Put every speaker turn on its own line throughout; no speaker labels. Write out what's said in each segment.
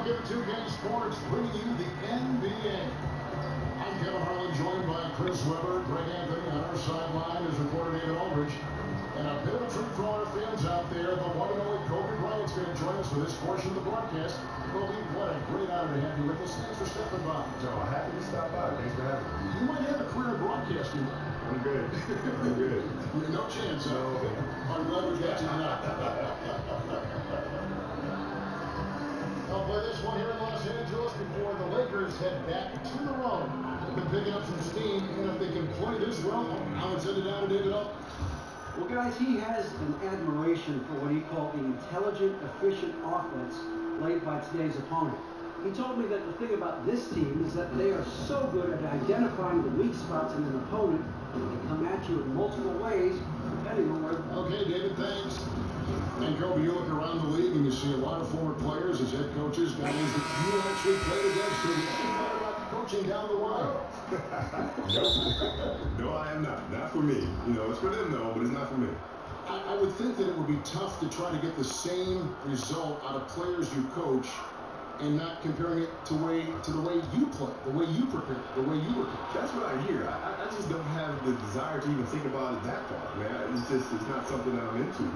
NBA2K Sports bringing you the NBA. I'm Kevin Harlan, joined by Chris Webber, Greg Anthony on our sideline, as reporter David Aldridge. And a bit of a treat for all our fans out there. The one and only Kobe Bryant's going to join us for this portion of the broadcast. Kobe, what a great honor to have you with us. Thanks for stepping by.
No, happy to stop by. Thanks for having me.
You might have a career in broadcasting.
I'm good. I'm good.
No chance, huh?
No.
I'm glad we got you now. I'll play this one here in Los Angeles before the Lakers head back to the road. They've been picking up some steam, and if they can play this well, I'll send it down to David up.
Well, guys, he has an admiration for what he called the intelligent, efficient offense laid by today's opponent. He told me that the thing about this team is that they are so good at identifying the weak spots in an opponent and can come at you in multiple ways, depending on where.
Okay, David, thanks. And Kobe, you look around the league and you see a lot of former players as head coaches, guys that you actually played against. So you thought about coaching down the line?
No, I am not. Not for me. You know, it's for them though, but it's not for me.
I would think that it would be tough to try to get the same result out of players you coach and not comparing it to the way you play, the way you prepare, the way you work.
That's what I hear. I just don't have the desire to even think about it that far, man. It's not something that I'm into.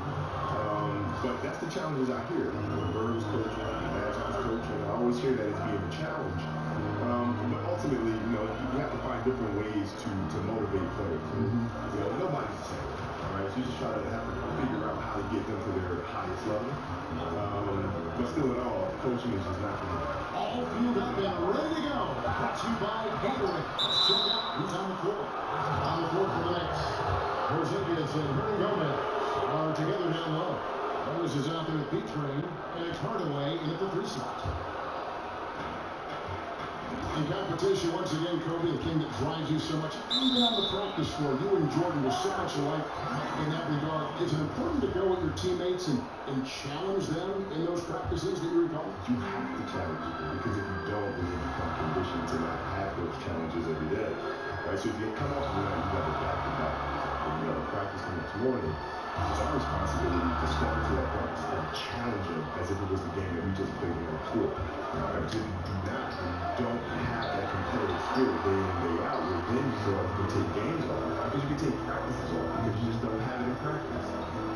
But that's the challenges I hear. You know, Bird's coaching, Magic's coaching. I always hear that as being a challenge. But ultimately, you know, you have to find different ways to motivate players. You know, nobody's the same. Right? So you just try to have to figure out how to get them to their highest level. But still in all, coaching is just not for me.
All fueled up and ready to go. Brought to you by Gatorade. Let's check out who's on the floor. On the floor for the Knicks. Porzingis and Hernan Gomez are together down low. Rose is out there at P-Train, and it's Hardaway in at the 3 slot. In competition, once again, Kobe, the thing that drives you so much, even on the practice floor, you and Jordan were so much alike in that regard. Is it important to go with your teammates and challenge them in those practices that you recall?
You have to challenge people, because if you don't, then you become conditioned to not have those challenges every day. Right? So if you come off tonight, you got to back to back. And you have a practice the next morning. It's our responsibility to step into that practice and challenge them as if it was the game that we just played on the court. Right? If you do not, and you don't have that competitive spirit day in and day out, well, then you feel like you can take games off, because you can take practices off, because you just don't have it in practice.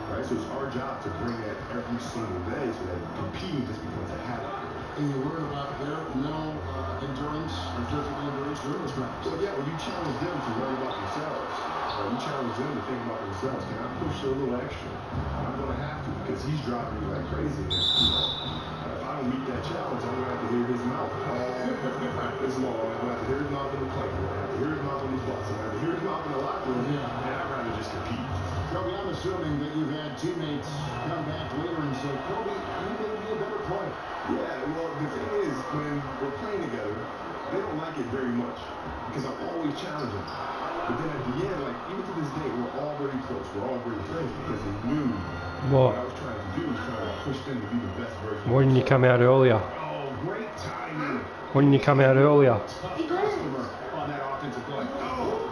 Right? So it's our job to bring that every single day so that competing just becomes a habit.
And you learn about their mental endurance and physical endurance during this practice.
Well, yeah, when you challenge them to learn about themselves, you challenge them to think about themselves. Can I push a little extra? I'm going to have to, because he's driving me like crazy. And, you know, if I don't meet that challenge, I'm going to have to hear his mouth this long. I'm going to have to hear his mouth in the playground. I'm going to have to hear his mouth on the bus. I'm going to have to hear his mouth in the locker room. Yeah. And I'd rather just compete.
Kobe, I'm assuming that you've had teammates come back later and say, Kobe, you may be a better player.
Yeah, well, the thing is, when we're playing together, they don't like it very much, because I'm always challenging them. But then at the end, like, even to this day, we're all very close. We're all very friends, because they knew what I was trying to do was trying to push them to be the best version.
Why didn't you come out earlier?
Oh, great timing.
Why didn't you come out earlier?
On that offensive play. Oh.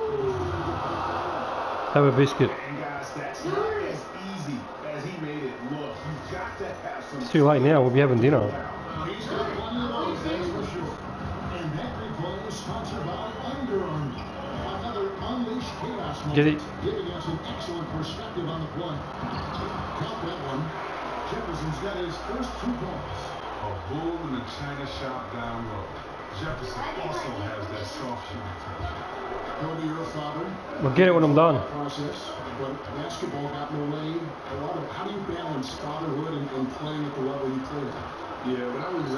Have a biscuit.
And guys, that's not as easy as he made it look. You've got to have some.
It's too late now. We'll be having dinner.
He's got plenty of those, that's for sure. And that replay is sponsored by Under Armour. Another unleashed chaos moment.
Get it?
Giving us an excellent perspective on the play. Count that one. Jefferson's got his first 2 points.
A bull in the China shop down low. Jefferson also has that soft shooting touch.
Kobe, you're a father.
We'll get it when I'm done.
Process, but basketball got in the way. A lot of how do you balance fatherhood and playing at the level you played at?
Yeah, when I was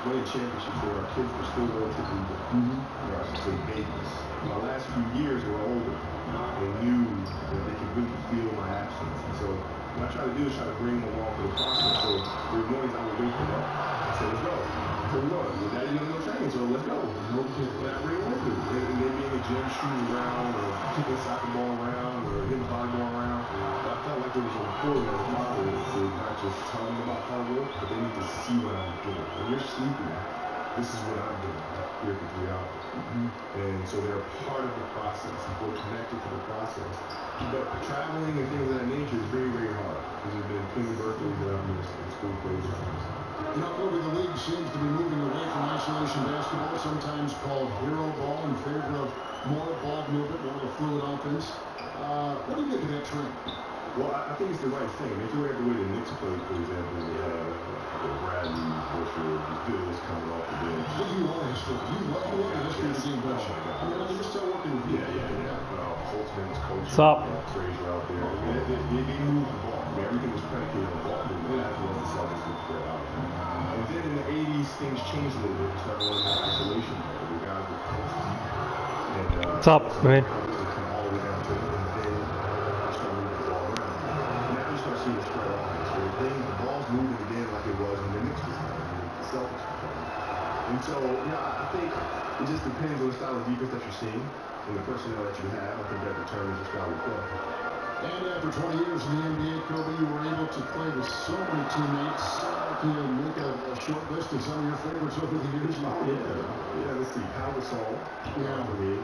winning championships, our kids were still relatively young. I should say babies. My last few years were older. They knew that they could really feel my absence. And so what I try to do is try to bring them along for the process. So there were mornings I would wake them up and say, let's go. So we're going. Your daddy doesn't know training, so let's go. And I bring them with me. And they be in the gym shooting around, or kicking the soccer ball around, or hitting the volleyball around. But I felt like it was important as a father to not just tell them about hard work, but they need to see what I'm doing. When you're sleeping, this is what I'm doing here for 3 hours. And so they're part of the process, and we're connected to the process. But traveling and things of that nature is very, very hard. There's been plenty of birthdays that I've missed, and school plays.
You know, Kobe, the league seems to be moving sometimes called hero ball in favor of more ball movement, more of a fluid offense. What do you make of that trend?
Well, I think it's the right thing. If you look at the way the Knicks play, for example, they have Bradley, Busher, Bills coming off the bench.
What do you want history? You love the history of the game, don't you?
Oh, my God.
I mean, I can just tell working with you.
Yeah. Holtzman's coaching.
What's up?
Frazier out there. They move the ball. I mean, everything was predicated on ball movement, as well as the Celtics with Fred out. And then in the 80s, things changed a little bit. We started running more isolation ball. The guys were close to you. And,
What's up, man?
come all the way down to it. And then they started moving the ball around. Now you start seeing the spread offense. So the ball's moving again like it was when the Knicks was playing, when the Celtics were playing. And so, I think it just depends on the style of defense that you're seeing and the personnel that you have. I think that determines your style of play.
And after 20 years in the NBA, Kobe, you were able to play with so many teammates. Can you make a short list of some of your favorites over the years?
Oh, yeah. Let's see. Pau Gasol, for me.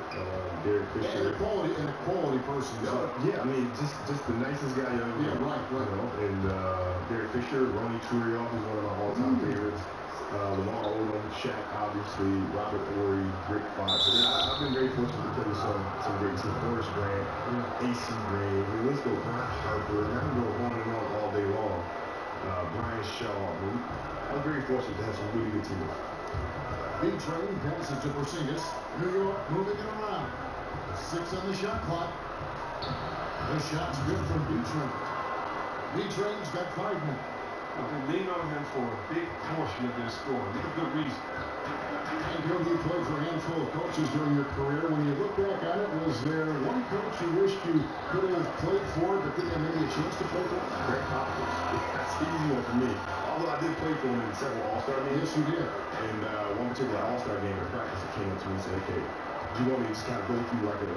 Derek Fisher.
And a quality person.
Yeah, I mean, just the nicest guy you ever met.
Yeah, right.
You know? And Derek Fisher, Ronnie Turioff is one of my all-time favorites. Lamar Odom, Shaq, obviously, Robert Horry, Rick Fox. I've been very fortunate to play with some great teams. Horace Grant, AC Green. I mean, let's go. Brian Harper. And I can go on and on all day long. Brian Shaw. I mean, I'm very fortunate to have some really good teams.
Big train passes to Porzingis. New York moving it around. 6 on the shot clock. The shot's good from B-Train. B-Train's got 5 now.
They lean on him for a big portion of their score. That's a good reason.
And you played for a handful of coaches during your career. When you look back on it, was there one coach you wished you could have played for but didn't have maybe a chance to play for?
Greg Popovich. That's the easy one for me. Although I did play for him in several All-Star games.
Yes, you did.
And one particular All-Star game in practice, he came up to me and said, okay, do you want me to just kind of go through like a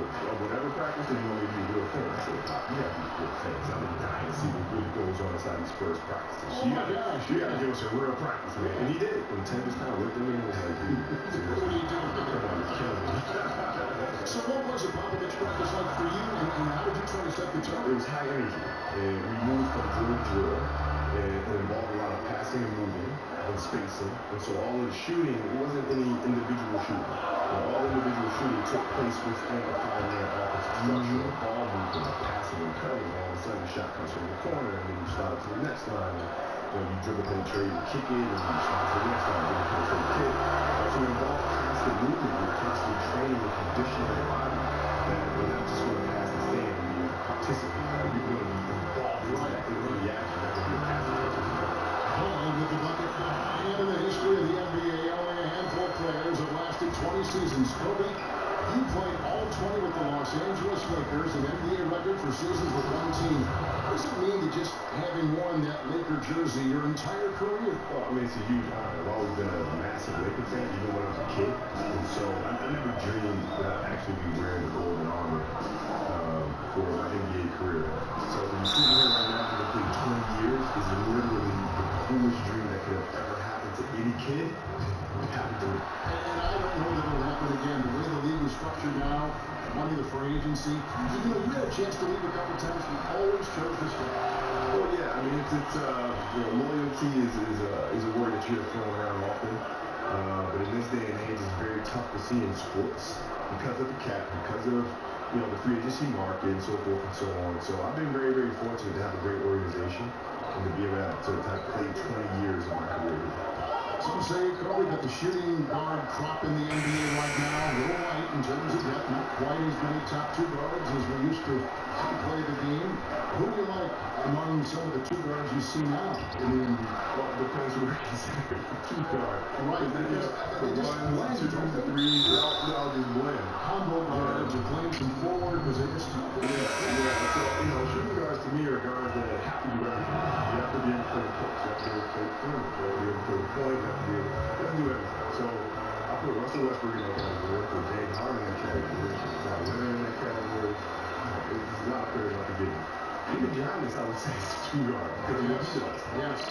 whatever practice, or do you want me to do real things? I said, Pop, you have to do real things. I'm dying to see what really goes on inside these first practices. You got to give us a real practice, man. And he did. And Tim just kind of looked at me and was like, dude,
what are you doing?
come on, you're killing me.
So what was a Popovich practice like for you, and how did you try to set the tone?
It was high energy, and we moved from drill to drill, and it involved a lot of passing and moving and spacing, and so all of the shooting, it wasn't any individual shooting. All individual shooting took place within a 5-man offensive structure, ball movement, passing and cutting. All of a sudden, the shot comes from the corner, and then you slide it to the next line, and you dribble, penetrate, and kick it, and you slide to the next line, dribble, penetrate, kick. So it involved constant movement, you're constantly training and conditioning your body. That we're not just going to pass and stand and be a participant. We're going to be involved in that. We're going to be active. Not going to be a passive participant.
Hall with the bucket. And in the history of the NBA, only a handful of players have lasted 20 seasons. Kobe, you played all 20 with the Los Angeles Lakers, an NBA record for seasons with one team. What does it mean to just having worn that Laker jersey your entire career?
Well, I mean, it's a huge honor. I've always been a massive Laker fan, even when I was a kid. And so I never dreamed that I'd actually be wearing the golden armor for my NBA career. So when you're sitting here right now, I've played 20 years, is literally the coolest dream that could have ever happened to any kid. It happened to me.
And I don't know that it'll happen again. The way the league is structured now, money the free agency. You had a chance to leave a couple times. You always chose this one.
Well, yeah, I mean, it's loyalty is a word that you hear thrown around often. But in this day and age, it's very tough to see in sports because of the cap, because of the free agency market and so forth and so on. So I've been very, very fortunate to have a great organization and to be able to have played 20 years of my career.
Some say, Kobe, that the shooting guard crop in the NBA right now, a little light in terms of depth, not quite as many top 2 guards as we used to see play the game. Who do you like among some of the 2 guards you see now in the NBA?
Well, it depends who we're considering a 2 guard.
Right,
the ones, the 2s, the 3s, they all just blend.
Combo guards are playing some forward positions.
Yeah. So, shooting guards to me are guards that have to do everything. You have to be able to play the post. You have to be able to play the perimeter. You have to be able to play the point. You have to do everything. So I put Russell Westbrook in that category. I put James Harden in that category. Kawhi Leonard in that category. There's a lot of players I could give you. Even Giannis, I would say, is a 2 guard because of what he does.
Yes.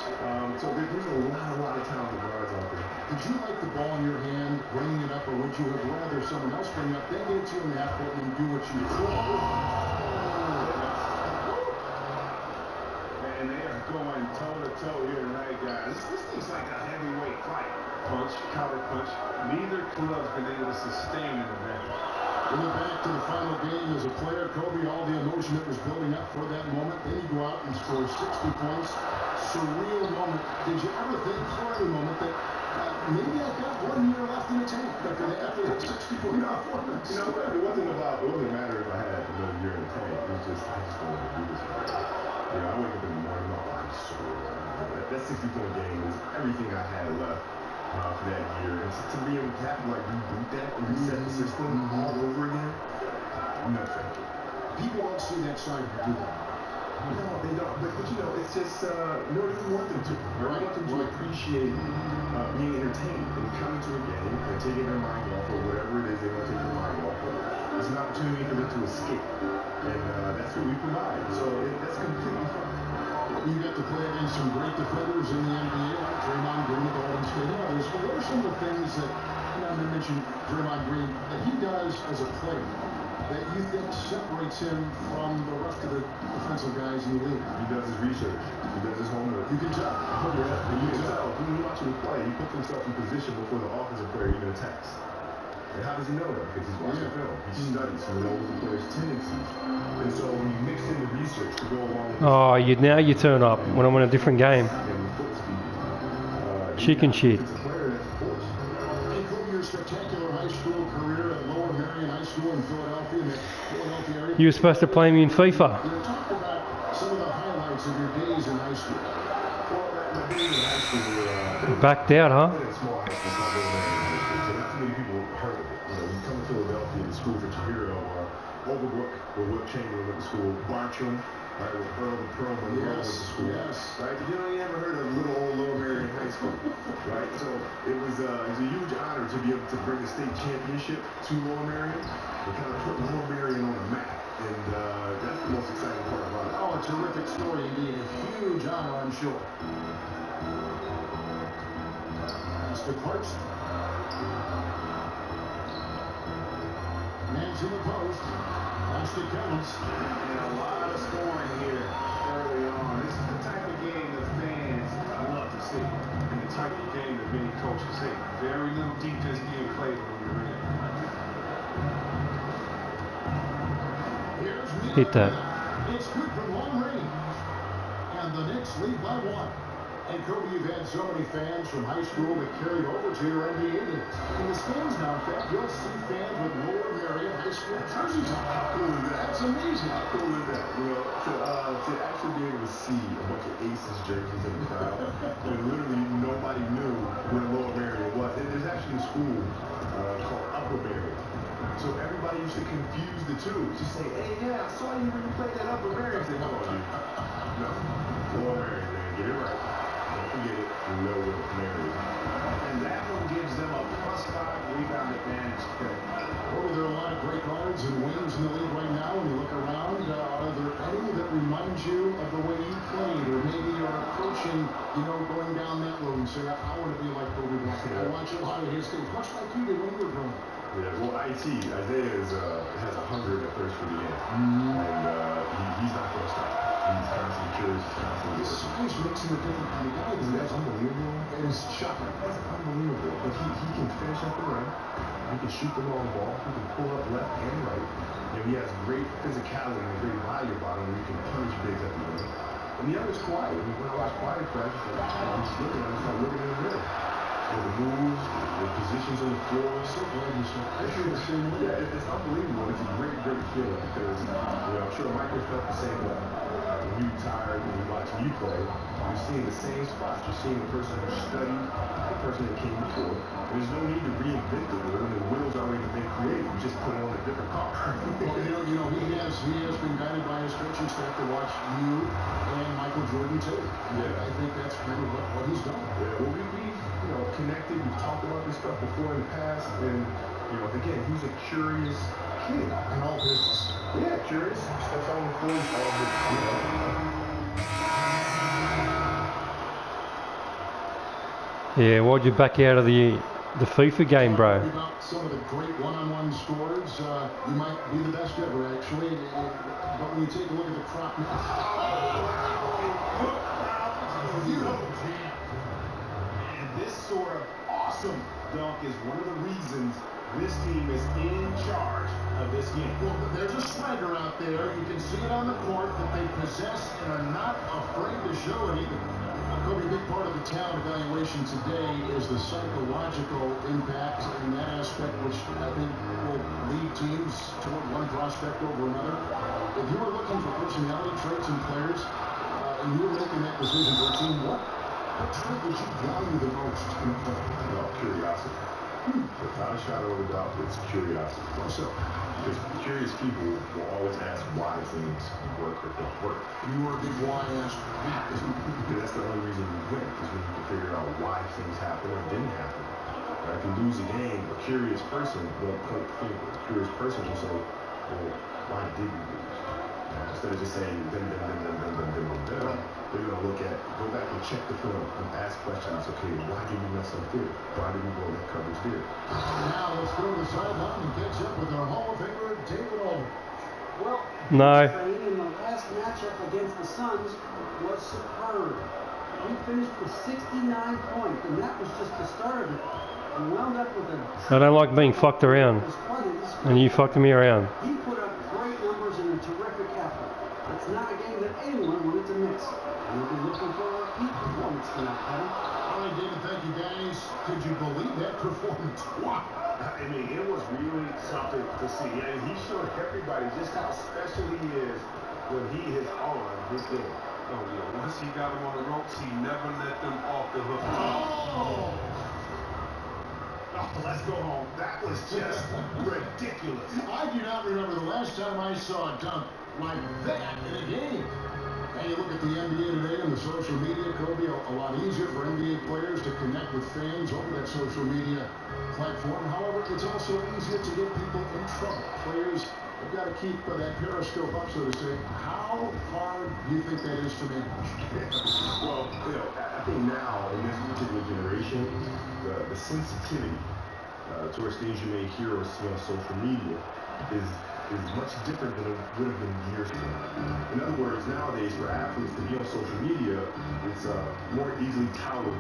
So there's a lot of talented guards out there.
Did you like the ball in your hand, bringing it up, or would you have rather someone else bring it up, then get it to you in the half court and do what you do?
And they are going
toe-to-toe here tonight, guys. This thing's like a heavyweight fight. Punch, counter punch. Neither club's been able to sustain an advantage.
We look back to the final game as a player, Kobe, all the emotion that was building up for that moment. Then you go out and score 60 points. Surreal moment. Did you ever think for a moment that maybe I've got 1 year left in the tank after the 60-point performance?
You know, it wasn't a matter if I had another year in the tank. It was just, I just wanted to do this. You know, I wake up in the morning, my body's sore. That 60-point game was everything I had left for that year. And to be able to have to like reboot that and reset the system all over again, no thank you.
People don't see that side of you, do they?
No, they don't. But you know, it's just, you want them to. I want them to appreciate being entertained and coming to a game and taking their mind off of whatever it is they want to take their mind off of. It's an opportunity for them to escape. And that's what we provide. So that's completely fine.
You got to play against some great defenders in the NBA, like Draymond Green at Golden State and others. But what are some of the things that, I mentioned Draymond Green, that he does as a player that you think separates him from the rest of the defensive guys in the league?
He does his research. He does his homework.
You can tell.
Oh, yeah. You can tell. When you watch him play, he puts himself in position before the offensive player even attacks. And how does he know that? Because he's watching film. He studies. He knows the player's tendencies. And so when you mix in the research to go along with
Oh, now you turn up when I'm in a different game. Chicken shit.
And Kobe, your spectacular high school career at Lower Marion High School in Philadelphia, in the Philadelphia area.
You were supposed to play me in FIFA.
Talk about some of the highlights of your days in high school.
Well, my days in high school were...
Backed out, huh?
In a small high school called Lower Marion High School, so not too many people heard of it. You know, you come to Philadelphia, the schools that you hear of are Overbrook, where Wilt Chamberlain went to school, Bartram, right, where Earl the Pearl Monroe went to school, right? You know, you haven't heard of little old Lower Marion High School, right? So it was a huge honor to be able to bring a state championship to Lower Marion and kind of put Lower Marion on the map. And that's the most exciting part about it.
Oh, a terrific story indeed. A huge honor, I'm sure. Mr. Clarkson. Man's in the post. Last it counts.
And a lot of scoring here early on. This is the type of game that fans love to see.
And the type of game that many coaches hate. Very little defense being played when you're in.
Hit that.
It's good from long range. And the Knicks lead by 1. And Kobe, you've had so many fans from high school that carried over to your NBA games. In the stands now, in fact, you'll see fans with Lower Marion High School jerseys on.
How cool is that?
That's amazing.
How cool is that? You know, to actually be able to see a bunch of Aces jerseys in the crowd, when literally nobody knew where Lower Marion was. And there's actually a school called Upper Marion. So everybody used to confuse the two. Just say, hey, yeah, I saw you when you played that Upper Marion. Say, no, Lower Marion, man, get it right. Don't forget it, Lower Marion.
And that one gives them a +5 rebound advantage.
Oh, there are a lot of great guards and wings in the league right now. When you look around, are there any that remind you of the way you played? Or maybe you're approaching, going down that road and say, I want to be like Kobe Bryant. I watch a lot of his things, much like you did when you were growing up.
Yeah, well, Isaiah has a hunger and a thirst for the game. And he's not going to stop. He's constantly curious, he's constantly
His size makes him a different kind of guy.
That's unbelievable.
It is shocking.
That's unbelievable. But he can finish up the rim. He can shoot the long ball. He can pull up left and right. And he has great physicality and great body about him where he can punish bigs at the rim. And the other's quiet. When I watch quiet practice, I'm just looking at him, start looking in the rim. And the moves, the positions on the floor.
So glad you said I feel the same way.
Yeah, it's unbelievable. It's a great, great feeling because, I'm sure Michael felt the same way. When you retired, when you watch you play, you're seeing the same spots. You're seeing the person who studied, the person that came before. There's no need to reinvent the wheel. When the wheel's already been created, you just put it on a different car.
Well, he has been guided by his coaching staff to watch you and Michael Jordan too.
Yeah.
I think that's kind of what he's done.
Yeah, well, we connected. We've talked about this stuff before in the past, and again, he's a curious kid.
And all business.
Yeah, curious. Steps on the floor, all good.
Yeah, why'd you back out of the FIFA game, bro?
About some of the great one-on-one scores, you might be the best ever, actually. But when you take a look at the crop,
awesome dunk is one of the reasons this team is in charge of this game.
Well, there's a swagger out there. You can see it on the court that they possess and are not afraid to show it either. Kobe, a big part of the talent evaluation today is the psychological impact in that aspect, which I think will lead teams toward one prospect over another. If you were looking for personality traits in players, and you were making that decision for a team, what trait would you value the most in a player?
Well, curiosity. Without a shadow of a doubt, it's curiosity.
Also,
because curious people will always ask why things work or don't work.
You were a big why asked.
Because that's the only reason you win, is when you can figure out why things happen or didn't happen. Right? If you lose a game, a curious person won't point the finger. A curious person will say, well, why did we lose? Instead of just saying, they're going to look at, go back and check the film and ask questions. Okay, why did we mess up there? Why did we go that coverage there?
Now let's go to the sideline and catch up with our Hall of Famer, David Aldridge.
Well,
No.
in the last matchup against the Suns was superb. He finished with 69 points, and that was just the start of it. He wound up with a...
I don't like being fucked around. And you fucked me around.
He put up great numbers and a terrific effort. It's not a game that anyone wanted to miss. We'll be looking for a repeat performance tonight, Kevin.
All right, David, thank you, guys. Could you believe that performance? Wow.
I mean, it was really something to see. And he showed everybody just how special he is when he is on his game.
Oh, yeah. Once he got him on the ropes, he never let them off the hook.
Oh, let's go home. That was just ridiculous.
I do not remember the last time I saw a dunk like that in a game. And you look at the NBA today and the social media, Kobe, a lot easier for NBA players to connect with fans over that social media platform. However, it's also easier to get people in trouble. Players have got to keep that periscope up, so to say. How hard do you think that is to manage?
Well, I think now, in this particular generation, the sensitivity towards things you may hear or see on social media is much different than it would have been years ago. In other words, nowadays for athletes to be on social media, it's more easily tolerable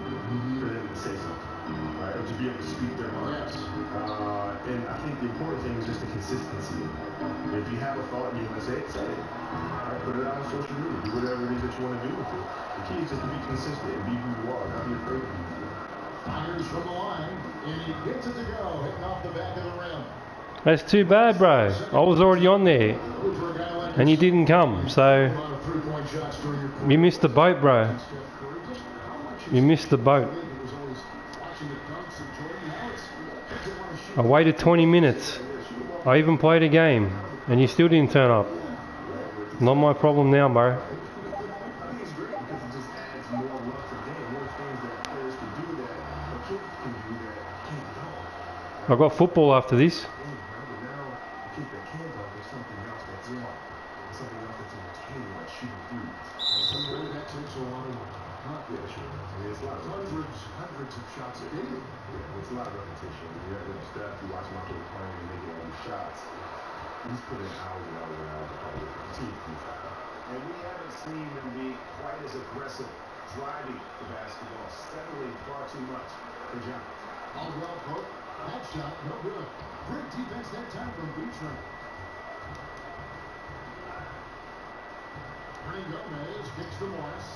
for them to say something, right? Or to be able to speak their minds. And I think the important thing is just the consistency. If you have a thought and you want to say it, say it. Right? Put it out on social media. Do whatever it is that you want to do with it. The key is just to be consistent and be who you are, not be afraid of who you are.
Fires from the line, and he gets it to go, hitting off the back of the rim.
That's too bad, bro. I was already on there. And you didn't come, so you missed the boat, bro. You missed the boat. I waited 20 minutes. I even played a game, and you still didn't turn up. Not my problem now, bro. I got football after this.
Hundreds of shots a game.
Yeah, it's a lot of repetition. You have the staff, you watch Michael playing and making all these shots. He's put in hours and hours and hours of hard work to continue to do that.
And we haven't seen him be quite as aggressive driving the basketball, settling far too much for John.
All well, Coach. That shot, no good. Great defense that time from Beachman. Gomez kicks to Morris.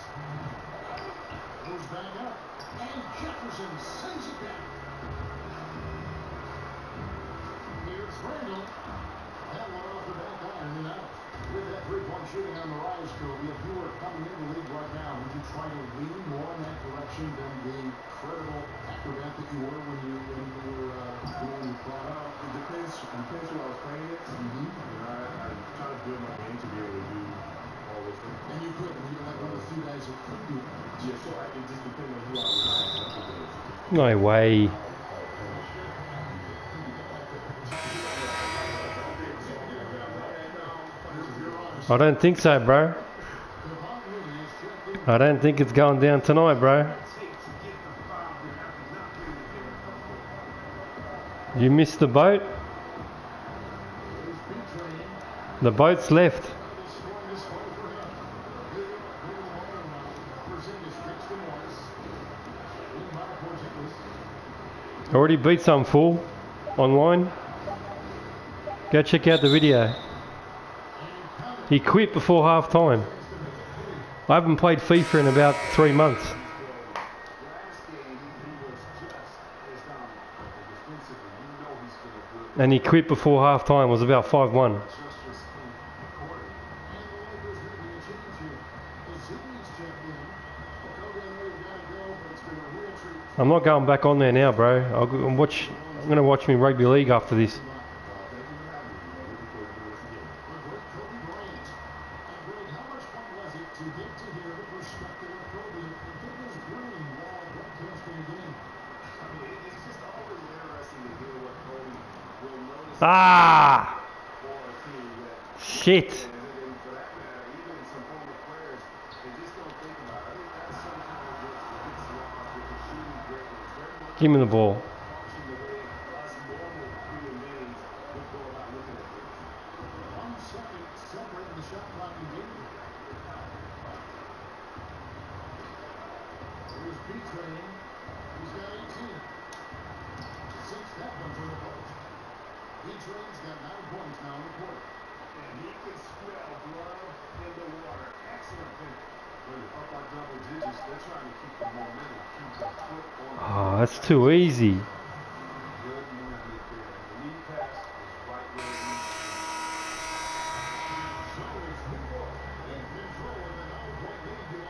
Goes back up. And Jefferson sends it back. Here's Randall. That one off the back iron and out. With that three-point shooting on the rise, Kobe, if you were coming into the league right now, would you try to lean more in that direction than the credible acrobat that you were when you were doing your product?
It depends who I was playing it. I try to build my game to be able to do all those things.
And you could, you were like one of the few guys that could do it.
Yeah, so it just depends on who I was.
No way. I don't think so, bro. I don't think it's going down tonight, bro. You missed the boat. The boat's left. Already beat some fool online. Go check out the video. He quit before half time. I haven't played FIFA in about 3 months. And he quit before half time. It was about 5-1. I'm not going back on there now, bro. I'm going to watch me rugby league after this. Ah! Shit! Give me the ball. Oh, that's too easy.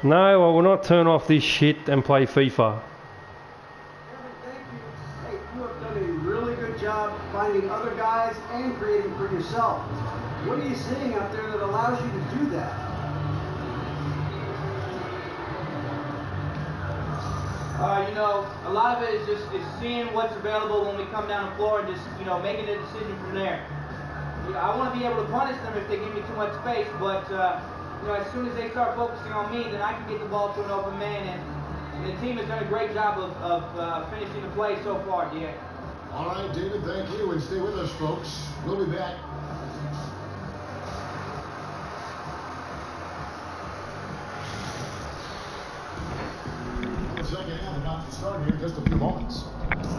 No, I will not turn off this shit and play FIFA.
Thank you. Hey, you have done a really good job finding other guys and creating for yourself. What are you seeing out there that allows you to do that?
You know, a lot of it is just seeing what's available when we come down the floor and just, you know, making a decision from there. You know, I want to be able to punish them if they give me too much space, but you know, as soon as they start focusing on me, then I can get the ball to an open man, and the team has done a great job of finishing the play so far, DA.
All right, David, thank you, and stay with us, folks. We'll be back. The second half about to start here in just a few moments.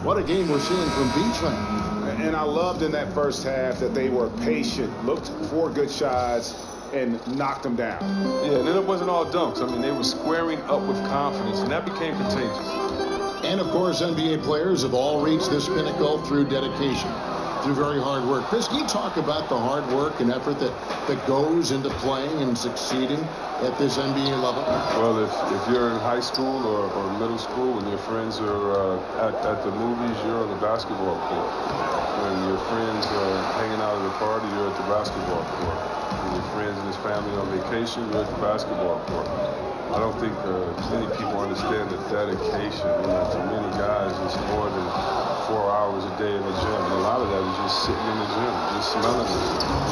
What a game we're seeing from B-Train.
And I loved in that first half that they were patient, looked for good shots, and knocked them down.
Yeah, and then it wasn't all dunks. I mean, they were squaring up with confidence, and that became contagious.
And, of course, NBA players have all reached this pinnacle through dedication, through very hard work. Chris, can you talk about the hard work and effort that goes into playing and succeeding at this NBA level?
Well, if you're in high school or middle school and your friends are at the movies, you're on the basketball court. When your friends are hanging out at a party, you're at the basketball court. When your friends and his family on vacation, you're at the basketball court. I don't think many people understand the dedication. You know, for many guys, it's more than 4 hours a day in the gym. And a lot of that is just sitting in the gym, just smelling it.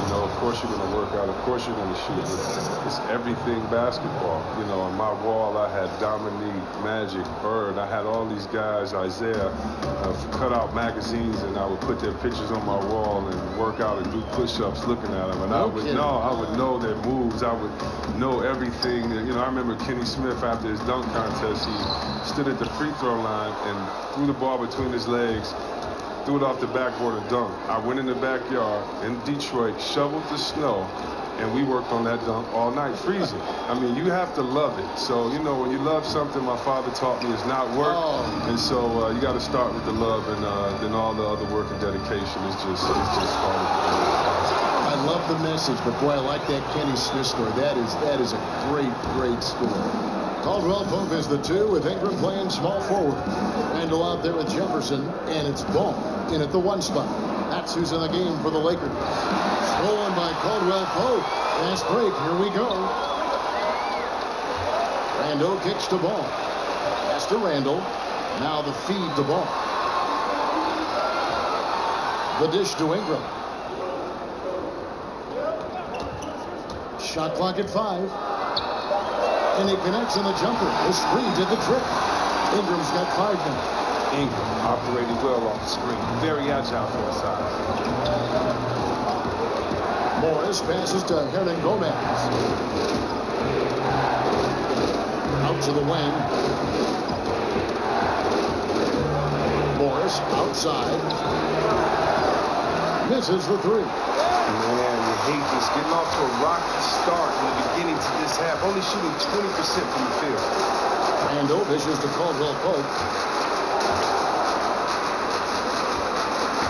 You know, of course you're going to work out, of course you're going to shoot. But it's everything basketball. You know, on my wall I had Dominique, Magic, Bird. I had all these guys, Isaiah, cut out magazines, and I would put their pictures on my wall and work out and do push-ups looking at them. And I would know their moves. I would know everything. You know, I remember Kenny Smith after his dunk contest, he stood at the free throw line and threw the ball between his legs, threw it off the backboard and dunked. I went in the backyard in Detroit, shoveled the snow, and we worked on that dunk all night, freezing. I mean, you have to love it. So, you know, when you love something, my father taught me, it's not work. And so you got to start with the love, and then all the other work and dedication is just part of it.
I love the message, but boy, I like that Kenny Smith story. That is a great story. Caldwell Pope is the 2 with Ingram playing small forward. Randall out there with Jefferson, and it's Ball in at the 1 spot. That's who's in the game for the Lakers. Stolen by Caldwell Pope. Fast break, here we go. Randall kicks to Ball. Pass to Randall. Now the feed to Ball. The dish to Ingram. Shot clock at 5. And he connects on the jumper. The screen did the trick. Ingram's got 5 now.
Ingram operating well off the screen. Very agile for his size.
Morris passes to Hernan Gomez. Out to the wing. Morris outside. Misses the three.
Man, you hate this. Getting off to a rocky start in the beginning to this half. Only shooting 20% from the field.
Randall dishes to Caldwell Pope.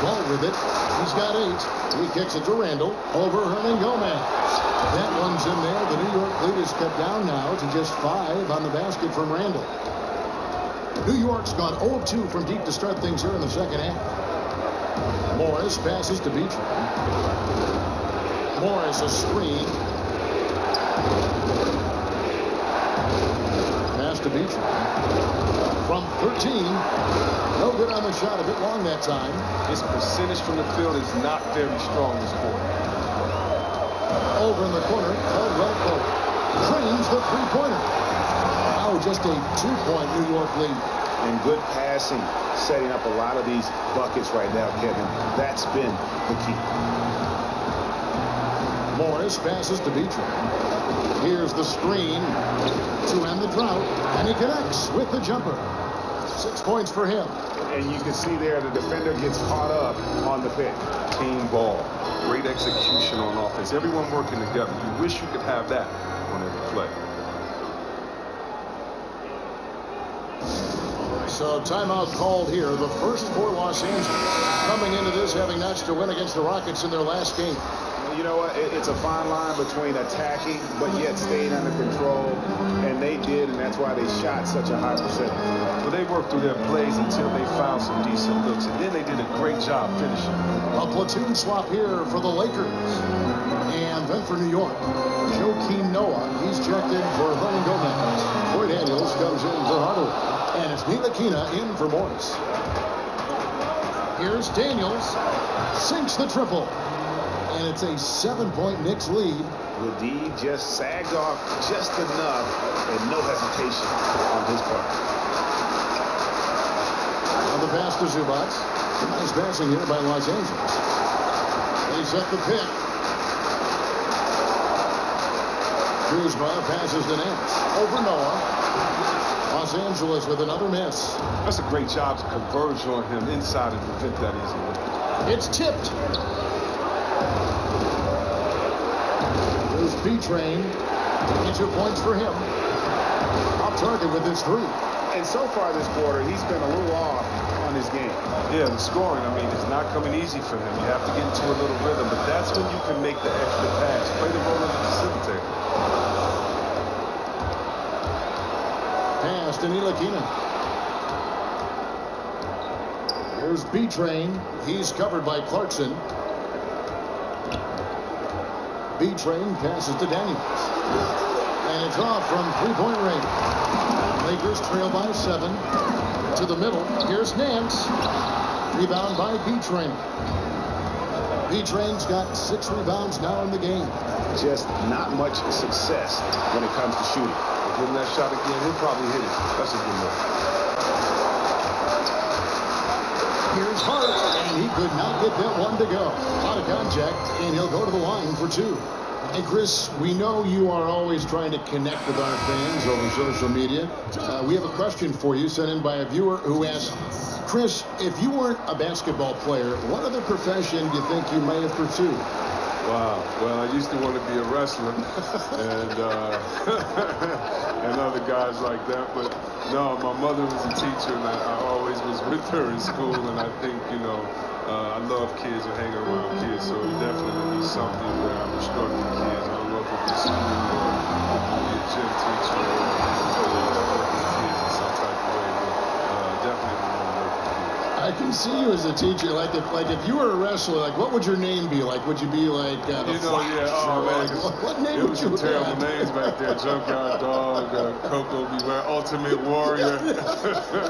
Ball with it. He's got 8. He kicks it to Randall. Over Hernan Gomez. That one's in there. The New York lead is cut down now to just 5 on the basket from Randall. New York's gone 0-2 from deep to start things here in the second half. Morris passes to Beecher. Morris a screen. Pass to Beecher. From 13. No good on the shot. A bit long that time.
His percentage from the field is not very strong this quarter.
Over in the corner. Caldwell Pope drains the three-pointer. Now just a 2-point New York lead.
And good passing, setting up a lot of these buckets right now, Kevin. That's been the key.
Morris passes to Beecher. Here's the screen to end the drought, and he connects with the jumper. 6 points for him.
And you can see there the defender gets caught up on the pick.
Team ball. Great execution on offense. Everyone working together. You wish you could have that on every play.
So timeout called here. The first for Los Angeles. Coming into this having notched a win against the Rockets in their last game.
You know what? It's a fine line between attacking but yet staying under control. And they did, and that's why they shot such a high percentage.
Well, they worked through their plays until they found some decent looks, and then they did a great job finishing.
A platoon swap here for the Lakers. And then for New York, Joakim Noah. He's checked in for Hernan Gomez. Troy Daniels comes in for Hardaway. And it's Ntilikina in for Morris. Here's Daniels. Sinks the triple. And it's a 7-point Knicks lead.
Ledee just sagged off just enough and no hesitation on his part.
On the pass to Zubac. Nice passing here by Los Angeles. They set the pick. Kuzma passes to Nance. Over Noah. Los Angeles with another miss.
That's a great job to converge on him inside and prevent that easy look.
It's tipped. There's B-Train. 2 points for him. Off target with his 3.
And so far this quarter, he's been a little off on his game.
Yeah, the scoring, I mean, it's not coming easy for him. You have to get into a little rhythm, but that's when you can make the extra pass. Play the role of the facilitator.
Pass to Ntilikina. Here's B-Train. He's covered by Clarkson. B-Train passes to Daniels. And it's off from three-point range. Lakers trail by 7. To the middle. Here's Nance. Rebound by B-Train. B-Train's got 6 rebounds now in the game.
Just not much success when it comes to shooting.
Give him that shot again, he'll probably hit it. That's a good move.
Here's Hart, and he could not get that one to go. Out of contact, and he'll go to the line for 2. Hey, Chris, we know you are always trying to connect with our fans over social media. We have a question for you sent in by a viewer who asks, Chris, if you weren't a basketball player, what other profession do you think you might have pursued?
Wow. Well, I used to want to be a wrestler and and other guys like that. But no, my mother was a teacher, and I always was with her in school. And I think, you know, I love kids and hanging around kids. So it definitely would be something where I'm instructing kids. I don't know if it would be school or be a gym teacher or work with kids in some type of way. But definitely want to work with kids.
I can see you as a teacher. Like if you were a wrestler, like what would your name be? Like would you be like the Flash?
Yeah, oh man,
what name
it
would
was
you
some terrible
have?
names back there. Junkyard Dog, Coco Beware, Ultimate Warrior,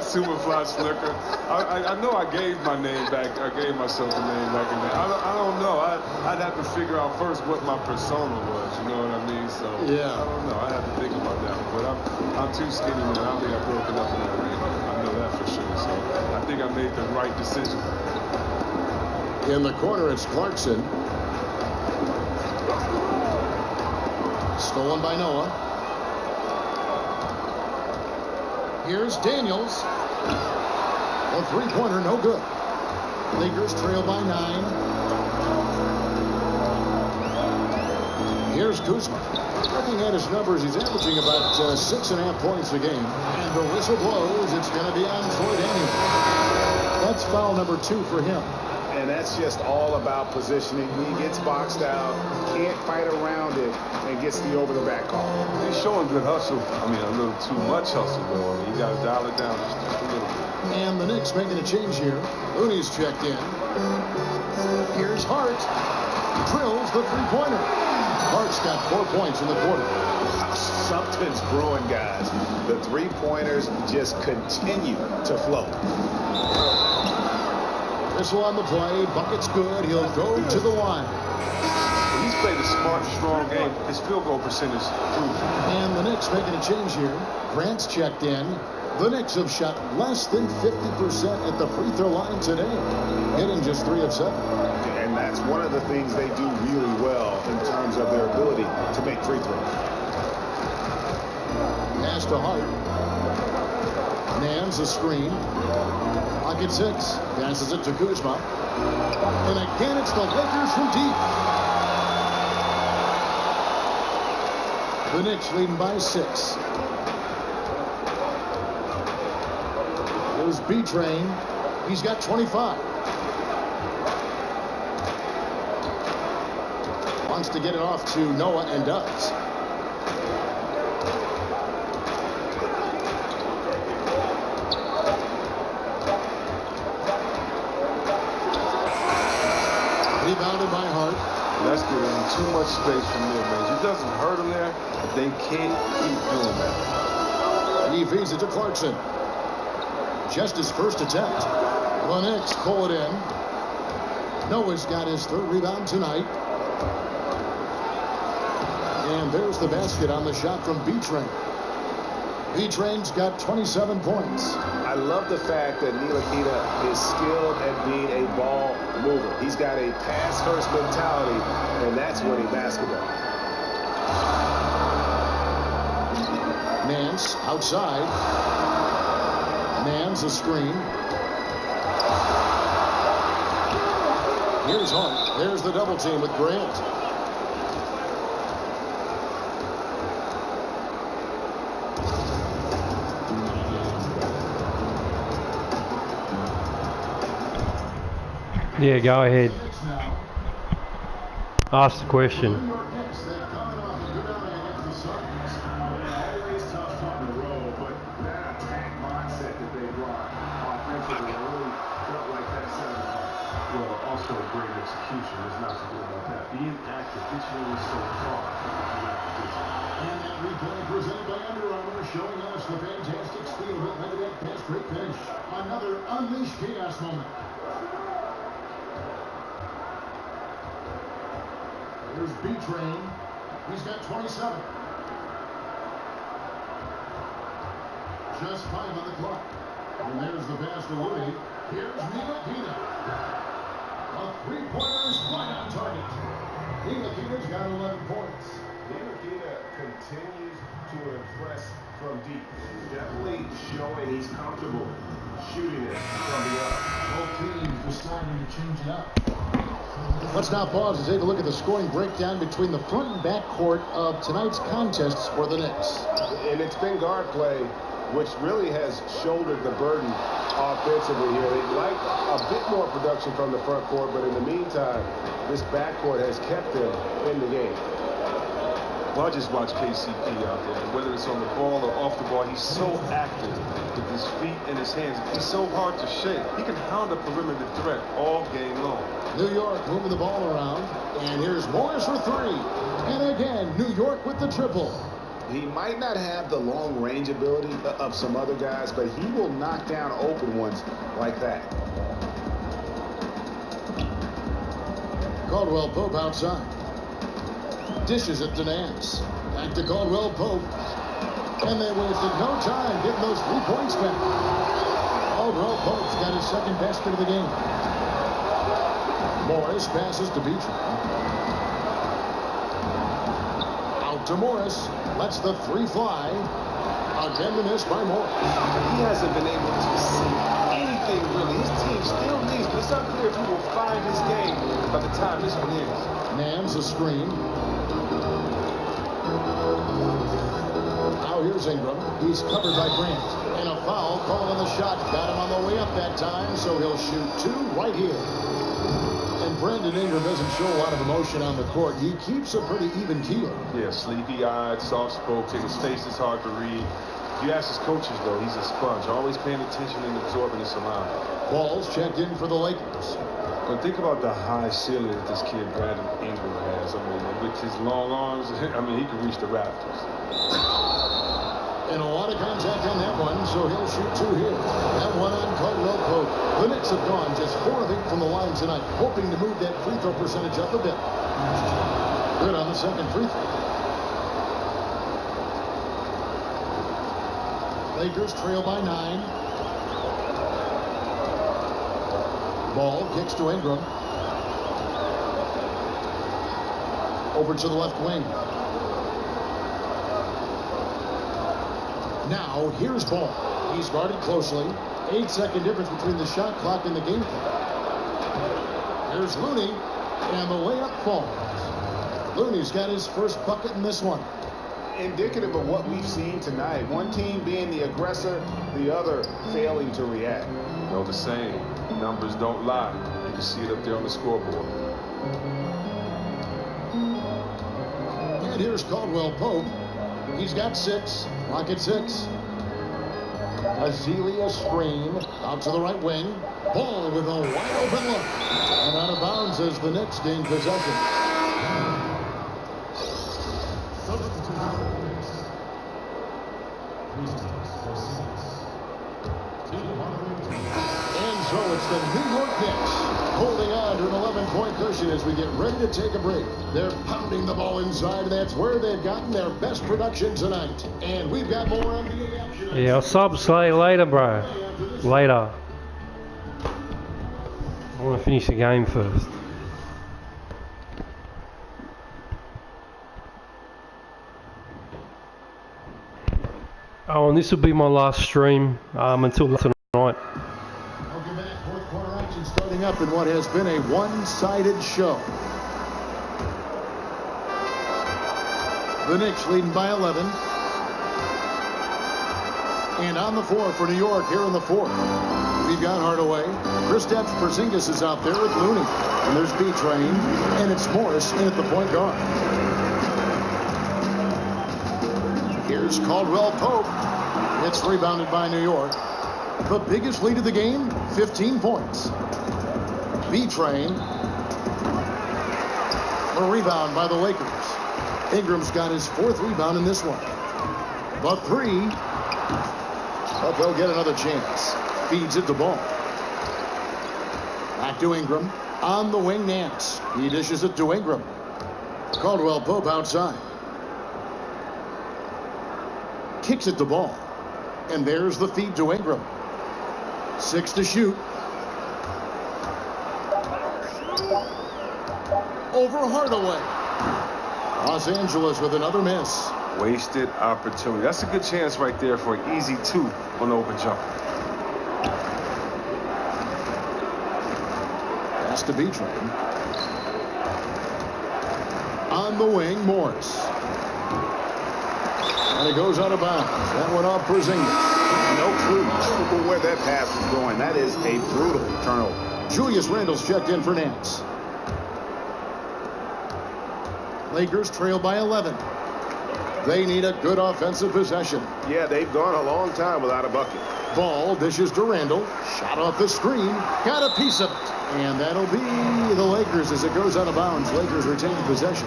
Superfly Slicker. I know I gave my name back. I gave myself a name back in there. I don't know. I'd have to figure out first what my persona was. You know what I mean? So
yeah.
I don't know. I have to think about that one. But I'm too skinny, man. I don't think I've broken up in that ring. I know that for sure. So I think I made the right decision.
In the corner, it's Clarkson. Stolen by Noah. Here's Daniels. A three-pointer, no good. Lakers trail by 9. Here's Kuzma. Looking at his numbers, he's averaging about 6.5 points a game. And the whistle blows. It's going to be on Troy Daniels. That's foul number 2 for him.
And that's just all about positioning. He gets boxed out, can't fight around it, and gets the over-the-back call.
He's showing good hustle. I mean, a little too much hustle, though. I mean, you got to dial it down just a little bit.
And the Knicks making a change here. Looney's checked in. Here's Hart. Drills the three-pointer. Hart's got 4 points in the quarter.
Something's brewing, guys. The three-pointers just continue to float.
Whistle on the play. Bucket's good. He'll go to the line.
He's played a smart, strong game. His field goal percentage improved.
And the Knicks making a change here. Grant's checked in. The Knicks have shot less than 50% at the free throw line today, hitting just 3 of 7.
And that's one of the things they do really well in terms of their ability to make free throws.
Pass to Hart. Nance a screen. Pocket 6. Passes it to Kuzma. And again, it's the Lakers from deep. The Knicks leading by 6. There's B-Train. He's got 25. Wants to get it off to Noah and does. Rebounded by Hart.
That's giving him too much space from mid-range. It doesn't hurt him there, but they can't keep doing that.
He feeds it to Clarkson. Just his first attempt. The Knicks pull it in. Noah's got his 3rd rebound tonight. And there's the basket on the shot from B-Train. B-Train's got 27 points.
I love the fact that Ntilikina is skilled at being a ball mover. He's got a pass-first mentality, and that's winning basketball.
Nance outside. Nance a screen. Here's Hart. There's the double team with Grant.
Yeah, go ahead. Ask the question.
Always tough on the road, but that attack mindset that they brought offensively really felt like that set of the
Well, also great execution. There's not to do about that. Being active, it's really so far.
And that replay presented by Under Armour, showing us the fantastic speed of it. Look at that pass, great finish. Another unleashed chaos moment. There's B-Train. He's got 27. Just 5 on the clock. And there's the pass to Looney. Here's Ntilikina. A three-pointer is right on target. Ntilikina's got 11 points.
Ntilikina continues to impress from deep. Definitely showing he's comfortable shooting it from beyond.
Both teams deciding to change it up. Let's now pause and take a look at the scoring breakdown between the front and back court of tonight's contests for the Knicks.
And it's been guard play, which really has shouldered the burden offensively here. They'd like a bit more production from the front court, but in the meantime, this backcourt has kept them in the game.
Well, I just watch KCP out there. Whether it's on the ball or off the ball, he's so active with his feet and his hands. He's so hard to shake. He can hound a perimeter threat all game long.
New York moving the ball around. And here's Morris for 3. And again, New York with the triple.
He might not have the long-range ability of some other guys, but he will knock down open ones like that.
Caldwell Pope outside. Dishes it to Nance. Back to Caldwell Pope. And they wasted no time getting those 3 points back. Caldwell Pope's got his 2nd basket of the game. Morris passes to Beecham. Out to Morris. Lets the 3 fly. Again the miss by Morris.
He hasn't been able to see any
anything really. His team still needs, but it's unclear if he will find his game by the time this one ends.
Nance a screen. Now here's Ingram. He's covered by Grant. And a foul called on the shot. Got him on the way up that time, so he'll shoot 2 right here. And Brandon Ingram doesn't show a lot of emotion on the court. He keeps a pretty even keel.
Yeah, sleepy-eyed, soft-spoken. His face is hard to read. If you ask his coaches, though, he's a sponge. Always paying attention and absorbing his surroundings.
Ball's checked in for the Lakers.
But think about the high ceiling that this kid, Brandon Ingram, has. I mean, with his long arms, I mean, he can reach the rafters.
And a lot of contact on that one, so he'll shoot 2 here. That one on Caldwell Pope. The Knicks have gone just 4 of 8 from the line tonight, hoping to move that free throw percentage up a bit. Good on the second free throw. Lakers trail by 9. Ball kicks to Ingram. Over to the left wing. Now, here's Ball. He's guarded closely. 8-second difference between the shot clock and the game clock. Here's Looney, and the layup falls. Looney's got his first bucket in this one.
Indicative of what we've seen tonight. One team being the aggressor, the other failing to react.
No, the same. Numbers don't lie. You can see it up there on the scoreboard.
And here's Caldwell Pope. He's got 6. Rocket 6. Azealia screen out to the right wing. Ball with a wide open look. And out of bounds as the Knicks gain possession. And so it's the New York Knicks holding on to an 11-point cushion as we get ready to take a break. They're pounding the ball inside, and that's where they've gotten their best production tonight. And we've got more NBA action.
Yeah, I'll sub Slay later, bro. Later. I want to finish the game first. Oh, and this will be my last stream until tonight.
Welcome back. Fourth quarter action starting up in what has been a one-sided show. The Knicks leading by 11. And on the floor for New York here in the fourth. We've got Hardaway. Kristaps Porzingis is out there with Looney. And there's B-Train. And it's Morris in at the point guard. Here's Caldwell Pope. It's rebounded by New York. The biggest lead of the game, 15 points. B-Train. A rebound by the Lakers. Ingram's got his 4th rebound in this one. But 3. But they'll get another chance. Feeds it the ball. Back to Ingram. On the wing, Nance. He dishes it to Ingram. Caldwell Pope outside. Kicks at the ball. And there's the feed to Ingram. 6 to shoot. Over Hardaway. Los Angeles with another miss.
Wasted opportunity. That's a good chance right there for an easy 2 on the open jump.
Pass to B-Train. On the wing, Morris. And it goes out of bounds. That went off Porzingis.
No clue where that pass is going. That is a brutal turnover.
Julius Randle's checked in for Nance. Lakers trail by 11. They need a good offensive possession.
Yeah, they've gone a long time without a bucket.
Ball dishes to Randle. Shot off the screen. Got a piece of it. And that'll be the Lakers as it goes out of bounds. Lakers retain possession.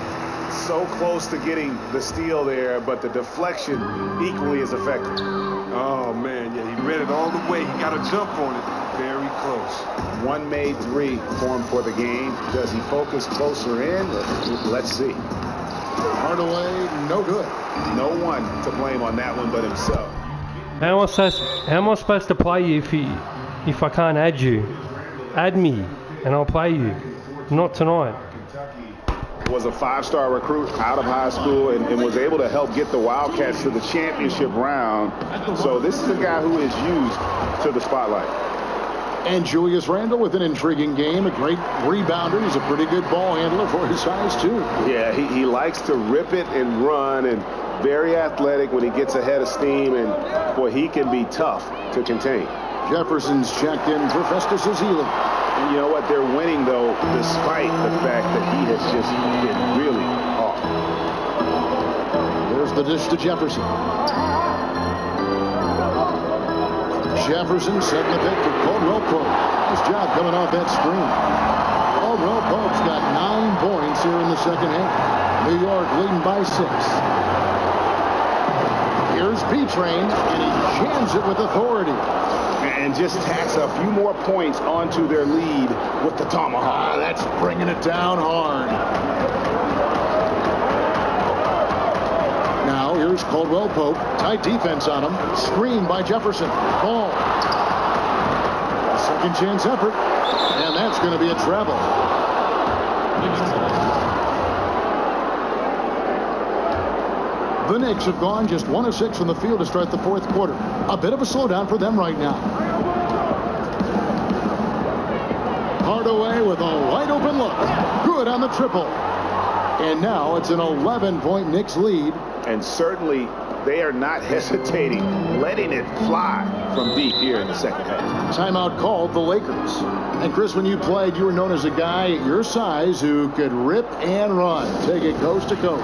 So close to getting the steal there, but the deflection equally as effective.
Oh, man, yeah, he read it all the way. He got a jump on it. Very close.
One made 3 for him for the game. Does he focus closer in? Let's see.
Hardaway, no good.
No one to blame on that one but himself.
How am I supposed to play you if I can't add you? Add me, and I'll play you. Not tonight.
Was a 5-star recruit out of high school and was able to help get the Wildcats to the championship round. So this is a guy who is used to the spotlight.
And Julius Randle with an intriguing game, a great rebounder. He's a pretty good ball handler for his size, too.
Yeah, he likes to rip it and run, and very athletic when he gets ahead of steam, and boy, he can be tough to contain.
Jefferson's checked in for Festus Ezeli.
And you know what? They're winning, though, despite the fact that he has just been really off.
There's the dish to Jefferson. Jefferson setting the pick for Caldwell Pope. Nice job coming off that screen. Caldwell Pope's got 9 points here in the second half. New York leading by 6. Here's B-Train, and he jams it with authority.
And just tacks a few more points onto their lead with the tomahawk.
That's bringing it down hard. Now here's Caldwell Pope. Tight defense on him. Screen by Jefferson. Ball. Second chance effort. And that's going to be a travel. The Knicks have gone just 1 of 6 from the field to start the fourth quarter. A bit of a slowdown for them right now. Hardaway with a wide open look. Good on the triple. And now it's an 11-point Knicks lead.
And certainly they are not hesitating, letting it fly from deep here in the second half.
Timeout called the Lakers. And Chris, when you played, you were known as a guy your size who could rip and run, take it coast to coast.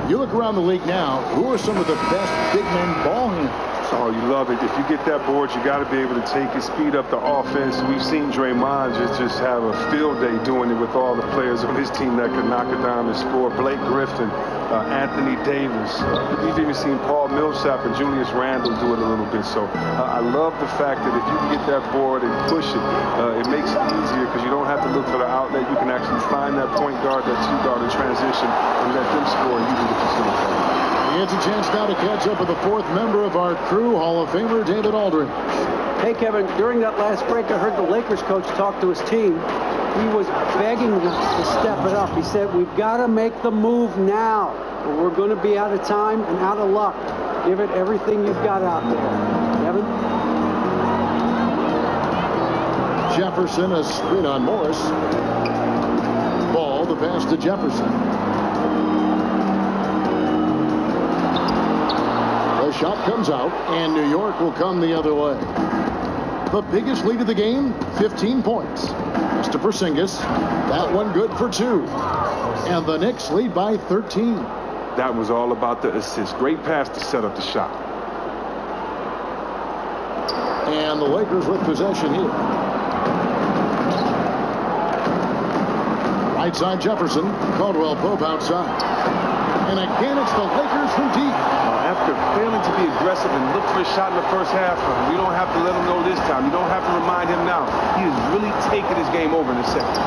You look around the league now, who are some of the best big men ball handlers?
Oh, you love it. If you get that board, you got to be able to take it, speed up the offense. We've seen Draymond just have a field day doing it with all the players on his team that could knock it down and score. Blake Griffin, Anthony Davis. We've even seen Paul Millsap and Julius Randle do it a little bit. So I love the fact that if you can get that board and push it, it makes it easier because you don't have to look for the outlet. You can actually find that point guard, that 2-guard in transition, and let them score, and you can get the facility.
He gets a chance now to catch up with the 4th member of our crew, Hall of Famer David Aldridge.
Hey, Kevin, during that last break, I heard the Lakers coach talk to his team. He was begging them to step it up. He said, we've got to make the move now, or we're going to be out of time and out of luck. Give it everything you've got out there. Kevin?
Jefferson, a screen on Morris. Ball, the pass to Jefferson. The shot comes out, and New York will come the other way. The biggest lead of the game, 15 points. Mr. Porzingis, that one good for 2. And the Knicks lead by 13.
That was all about the assist. Great pass to set up the shot.
And the Lakers with possession here. Right side Jefferson, Caldwell Pope outside. And again it's the Lakers from deep.
After failing to be aggressive and look for a shot in the first half, you don't have to let him know this time. You don't have to remind him now. He is really taking his game over in the second.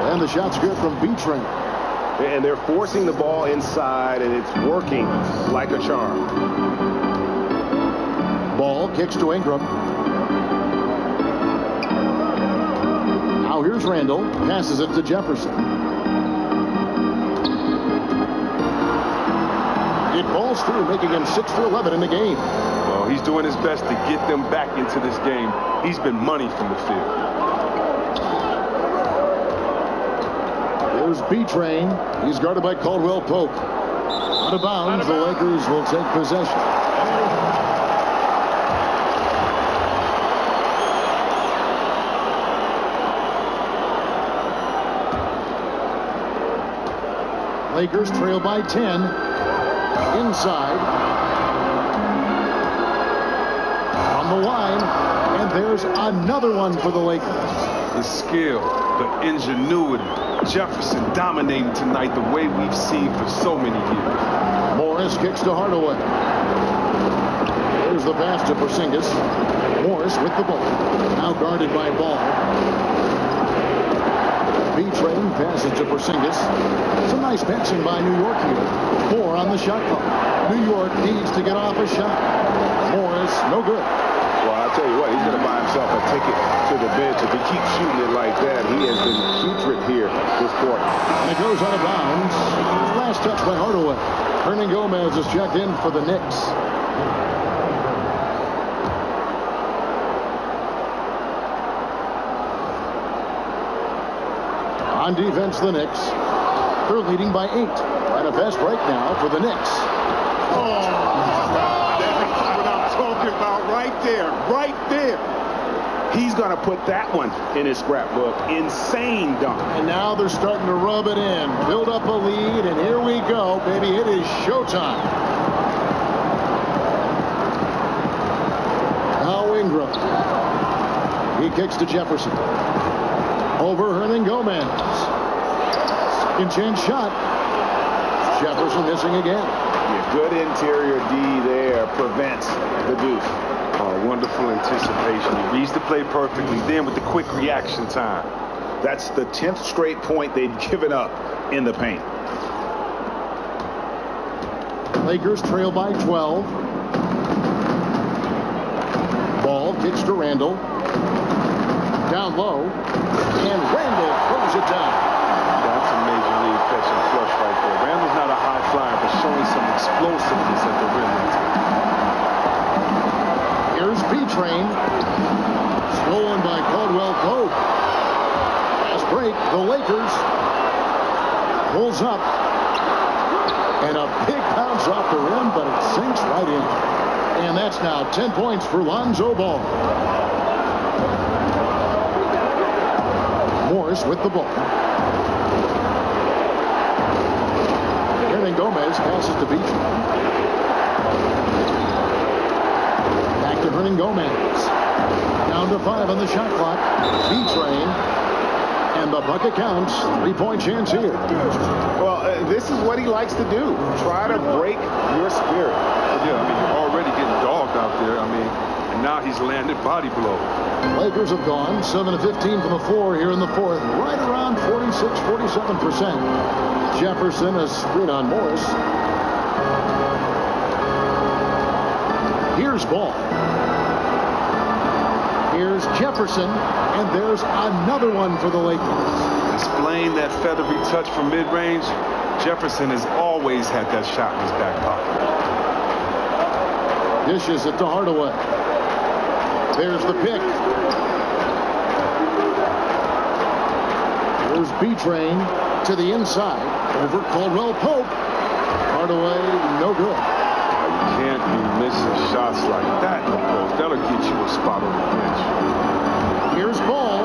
And the shot's good from B-Train.
And they're forcing the ball inside, and it's working like a charm.
Ball kicks to Ingram. Now here's Randle. Passes it to Jefferson. It balls through, making him 6 for 11 in the game.
Well, he's doing his best to get them back into this game. He's been money from the field.
There's B-Train. He's guarded by Caldwell Pope. Out of bounds, the Lakers will take possession. Lakers trail by 10. Inside. On the line. And there's another one for the Lakers.
The skill, the ingenuity. Jefferson dominating tonight the way we've seen for so many years.
Morris kicks to Hardaway. Here's the pass to Porzingis. Morris with the ball. Now guarded by Ball. B-Train passes to Porzingis. Some nice passing by New York here. 4 on the shot clock. New York needs to get off a shot. Morris, no good.
Well, I'll tell you what, he's going to buy himself a ticket to the bench if he keeps shooting it like that. He has been putrid here this quarter.
And it goes out of bounds. Last touch by Hardaway. Hernan Gomez is checked in for the Knicks.
1
On defense, the Knicks. They're leading by 8. And a fast break now for the Knicks.
Oh, that's what I'm talking about right there. Right there. He's going to put that one in his scrapbook. Insane dunk.
And now they're starting to rub it in. Build up a lead, and here we go, baby. It is showtime. Now Ingram. He kicks to Jefferson. Over Hernangomez. Second chance shot. Jefferson missing again.
Yeah, good interior D there prevents the deuce.
Oh, wonderful anticipation. He reads the play perfectly. Then with the quick reaction time.
That's the 10th straight point they've given up in the paint.
Lakers trail by 12. Ball kicks to Randall. Down low. And Randall throws it down.
That's a major league catch and flush right there. Randall's not a high flyer, but showing some explosiveness at the rim.
Here's B-Train. Stolen by Caldwell Pope. Fast break. The Lakers. Pulls up. And a big bounce off the rim, but it sinks right in. And that's now 10 points for Lonzo Ball. Morris with the ball. Hernangomez passes to B-Train. Back to Hernangomez. Down to 5 on the shot clock. B-Train. And the bucket counts. 3-point chance here.
Well, this is what he likes to do. Try to break your spirit.
Yeah, I mean, you're already getting dogged out there. I mean, and now he's landed body blow.
Lakers have gone 7 of 15 from the floor here in the fourth. Right around 46-47%. Jefferson, a screen on Morris. Here's Ball. Here's Jefferson, and there's another one for the Lakers.
Displaying that feathery touch from mid-range, Jefferson has always had that shot in his back pocket.
Dishes it to Hardaway. There's the pick. There's B-Train to the inside. Over Caldwell Pope. Hardaway, no good.
You can't be missing shots like that in the post. That'll get you a spot on the bench.
Here's Ball.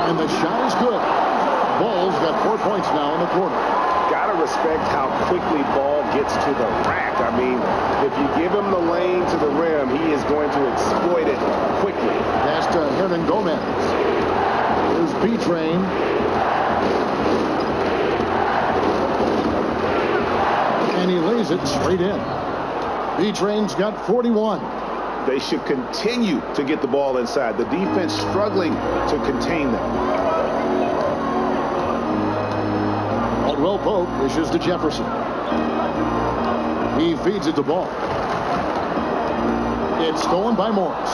And the shot is good. Ball's got 4 points now in the quarter.
Gotta respect how quickly Ball gets to the rack. I mean, if you give him the lane to the rim, he is going to exploit it quickly.
That's to Hernangomez. Here's B-Train. And he lays it straight in. B-Train's got 41.
They should continue to get the ball inside. The defense struggling to contain them.
Caldwell Pope wishes to Jefferson. He feeds it to Ball. It's stolen by Morris.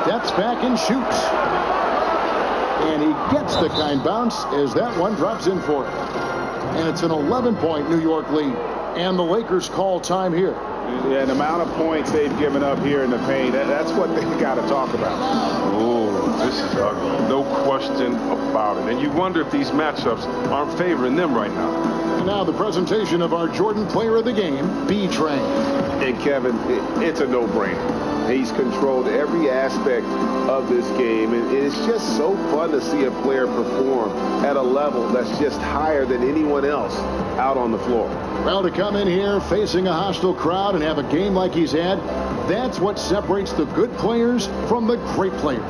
Steps back and shoots. And he gets the kind bounce as that one drops in for it. And it's an 11-point New York lead. And the Lakers call time here.
Yeah, the amount of points they've given up here in the paint, that's what they've got to talk about.
Oh, this is ugly. No question about it. And you wonder if these matchups aren't favoring them right now.
And now the presentation of our Jordan Player of the Game, B-Train.
And Kevin, it's a no-brainer. He's controlled every aspect of this game, and it's just so fun to see a player perform at a level that's just higher than anyone else out on the floor.
Well, to come in here facing a hostile crowd and have a game like he's had, that's what separates the good players from the great players.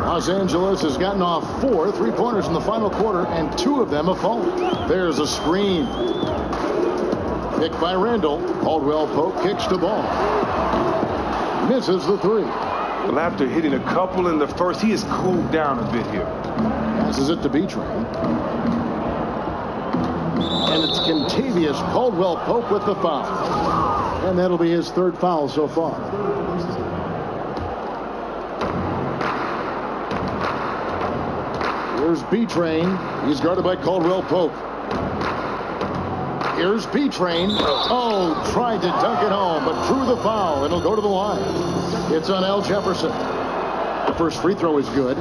Los Angeles has gotten off 4 3-pointers in the final quarter, and 2 of them have fallen. There's a screen. Picked by Randall. Caldwell Pope kicks the ball. Misses the 3.
Well, after hitting a couple in the first, he has cooled down a bit here.
Passes it to B-Train. And it's Kentavious Caldwell Pope with the foul. And that'll be his third foul so far. Here's B-Train. He's guarded by Caldwell Pope. Here's B-Train. Oh, tried to dunk it home, but drew the foul. It'll go to the line. It's on Al Jefferson. The first free throw is good.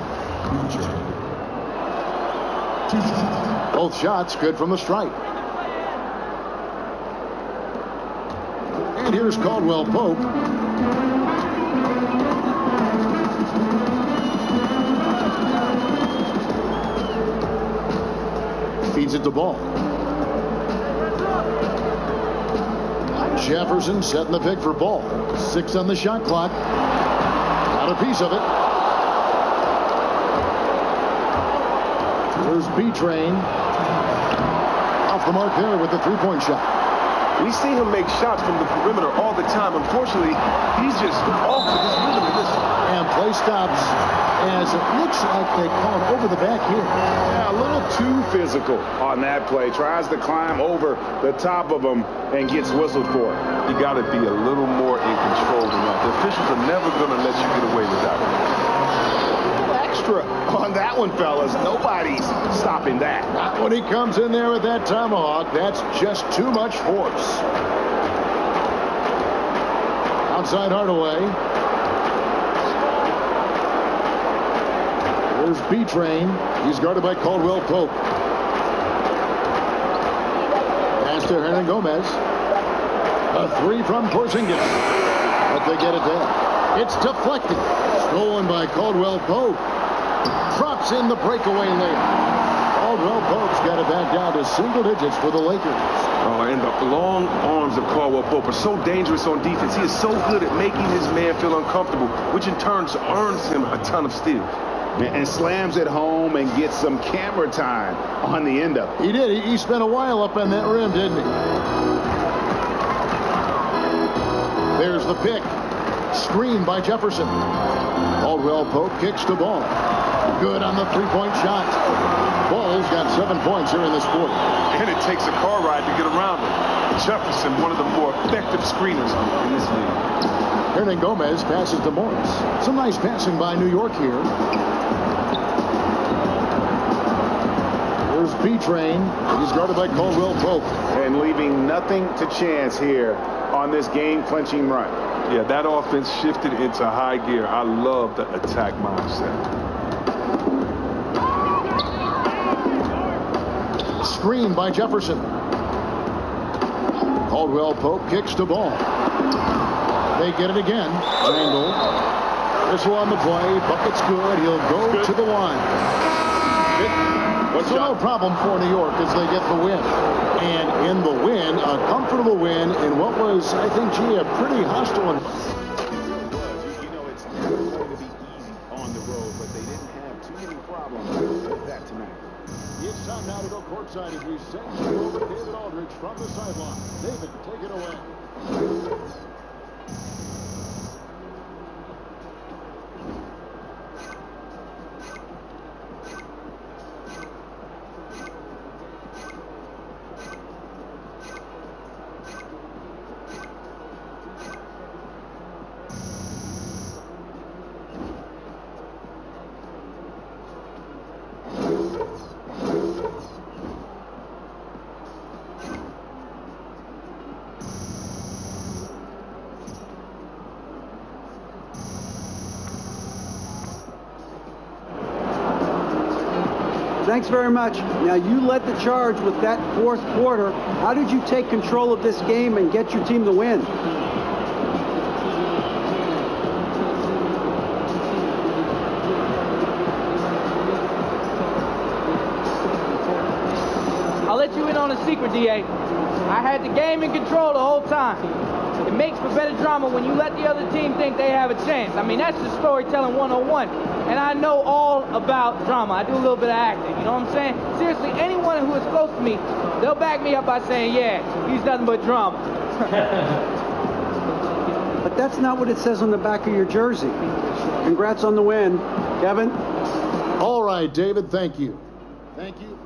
Both shots good from the stripe. And here's Caldwell Pope. Feeds it to Ball. Jefferson setting the pick for Ball. 6 on the shot clock. Got a piece of it. There's B-Train. Off the mark there with the three-point shot.
We see him make shots from the perimeter all the time. Unfortunately, he's just off of his rhythm in this.
And play stops as it looks like they call it over the back here.
Yeah, a little too physical on that play. Tries to climb over the top of him and gets whistled for it.
You got to be a little more in control than that. The officials are never going to let you get away with that one.
Extra on that one, fellas. Nobody's stopping that.
Not when he comes in there with that tomahawk. That's just too much force. Outside Hardaway. There's B-Train. He's guarded by Caldwell Pope. Pass to Hernan Gomez. A three from Porzingis. But they get it there. It's deflected. Stolen by Caldwell Pope. Drops in the breakaway layup. Caldwell Pope's got it back down to single digits for the Lakers.
And the long arms of Caldwell Pope are so dangerous on defense. He is so good at making his man feel uncomfortable, which in turn earns him a ton of steals.
And slams it home and gets some camera time on the end of it.
He did. He spent a while up on that rim, didn't he? There's the pick. Screen by Jefferson. Caldwell Pope kicks the ball. Good on the three-point shot. Ball's got 7 points here in this quarter.
And it takes a car ride to get around him. Jefferson, one of the more effective screeners in this league.
Hernan Gomez passes to Morris. Some nice passing by New York here. There's B-Train. He's guarded by Caldwell Pope.
And leaving nothing to chance here on this game-clinching run.
Yeah, that offense shifted into high gear. I love the attack mindset.
Screen by Jefferson. Caldwell Pope kicks the ball. They get it again. Triangle. Whistle on the play. Bucket's good. He'll go to the line. So no problem for New York as they get the win. And in the win, a comfortable win in what was, I think, a pretty hostile one.
You know, it's never going to be easy on the road, but they didn't have too many problems with that tonight.
It's time now to go courtside as we send you over to David Aldridge from the sideline. David, take it away.
Thanks very much. Now, you led the charge with that fourth quarter. How did you take control of this game and get your team to win?
I'll let you in on a secret, D.A. I had the game in control the whole time. It makes for better drama when you let the other team think they have a chance. I mean, that's the storytelling 101. And I know all about drama. I do a little bit of acting, you know what I'm saying? Seriously, anyone who is close to me, they'll back me up by saying, yeah, he's nothing but drama.
But that's not what it says on the back of your jersey. Congrats on the win. Kevin?
All right, David, thank you. Thank you.